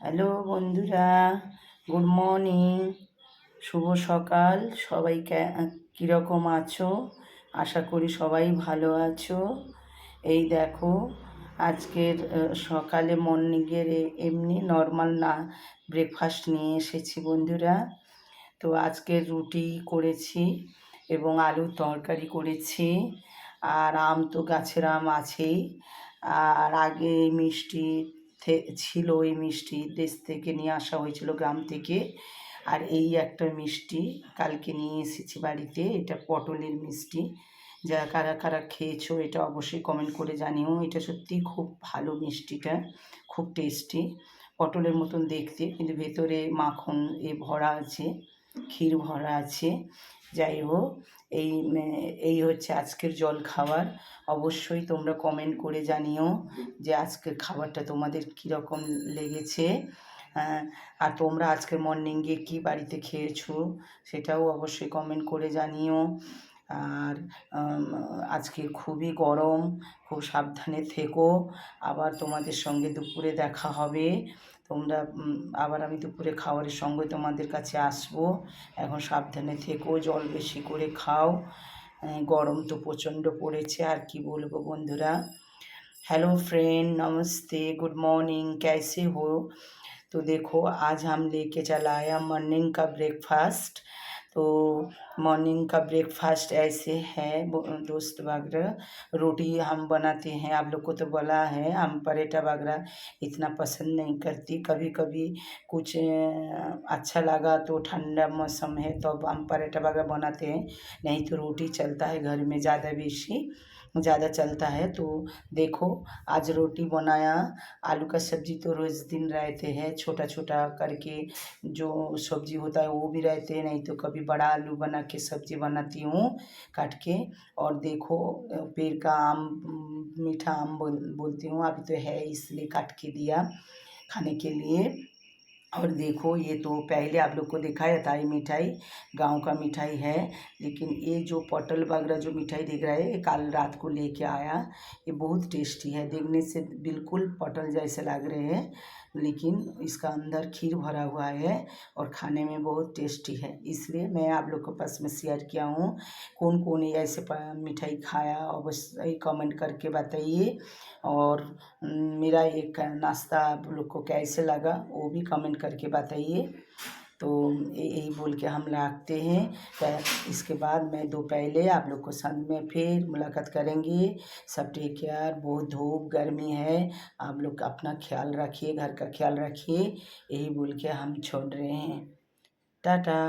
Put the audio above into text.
Hello বন্ধুরা, good morning, শুভ সকাল। সবাই কীরকম আছো? আশা করি সবাই ভালো আছো। এই দেখো, আজকের সকালে মর্নিংয়ের এমনি নর্মাল না ব্রেকফাস্ট নিয়ে এসেছি বন্ধুরা। তো আজকের রুটি করেছি এবং আলুর তরকারি করেছি, আর আম তো গাছের আম আছেই। আর আগে মিষ্টি ছিল, এই মিষ্টি দেশ থেকে নিয়ে আসা হয়েছিল, গ্রাম থেকে। আর এই একটা মিষ্টি কালকে নিয়ে এসেছি বাড়িতে, এটা পটলের মিষ্টি। যা কারা কারা খেয়েছো এটা অবশ্যই কমেন্ট করে জানিও। এটা সত্যিই খুব ভালো মিষ্টিটা, খুব টেস্টি। পটলের মতন দেখতে, কিন্তু ভেতরে মাখন ভরা আছে, ক্ষীর ভরা আছে। যাই হোক, এই এই হচ্ছে আজকের জল খাবার। অবশ্যই তোমরা কমেন্ট করে জানিও যে আজকের খাবারটা তোমাদের কীরকম লেগেছে। আর তোমরা আজকের মর্নিংয়ে কী বাড়িতে খেয়েছো সেটাও অবশ্যই কমেন্ট করে জানিও। আর আজকে খুবই গরম, খুব সাবধানে থেকো। আবার তোমাদের সঙ্গে দুপুরে দেখা হবে। তোমরা আবার আমি দুপুরে খাবারের সঙ্গে তোমাদের কাছে আসবো। এখন সাবধানে থেকো, জল বেশি করে খাও। গরম তো প্রচণ্ড পড়েছে, আর কি বলবো बंधुरा। हेलो फ्रेंड, नमस्ते, गुड मॉर्निंग, कैसे हो? तो देखो, आज हम लेके चला आया मॉर्निंग का ब्रेकफास्ट। तो मॉर्निंग का ब्रेकफास्ट ऐसे है दोस्त वगैरह। रोटी हम बनाते हैं, आप लोग को तो बोला है, हम पराठा वगैरह इतना पसंद नहीं करती। कभी कभी कुछ अच्छा लगा तो ठंडा मौसम है तो अब हम पराठा वगैरह बनाते हैं, नहीं तो रोटी चलता है घर में, ज़्यादा चलता है। तो देखो, आज रोटी बनाया। आलू का सब्ज़ी तो रोज़ दिन रहते हैं, छोटा छोटा करके जो सब्ज़ी होता है वो भी रहते हैं, नहीं तो कभी बड़ा आलू बना के सब्ज़ी बनाती हूँ काट के। और देखो, पेड़ का आम, मीठा आम बोलती हूँ, अभी तो है इसलिए काट के दिया खाने के लिए। और देखो, ये तो पहले आप लोग को दिखाया था, ये मिठाई गांव का मिठाई है। लेकिन ये जो पटल वगैरह जो मिठाई दिख रहा है, ये कल रात को लेके आया। ये बहुत टेस्टी है, देखने से बिल्कुल पटल जैसे लग रहे हैं, लेकिन इसका अंदर खीर भरा हुआ है और खाने में बहुत टेस्टी है। इसलिए मैं आप लोग के पास में शेयर किया हूँ। कौन कौन ये ऐसे मिठाई खाया अवश्य कमेंट करके बताइए। और मेरा एक नाश्ता आप लोग को कैसे लगा वो भी कमेंट करके बताइए। तो यही बोल के हम रखते हैं। इसके बाद मैं दो पहले आप लोग को संग में फिर मुलाकात करेंगे। सब टेक केयर। बहुत धूप गर्मी है, आप लोग अपना ख्याल रखिए, घर का ख्याल रखिए। यही बोल के हम छोड़ रहे हैं। टाटा।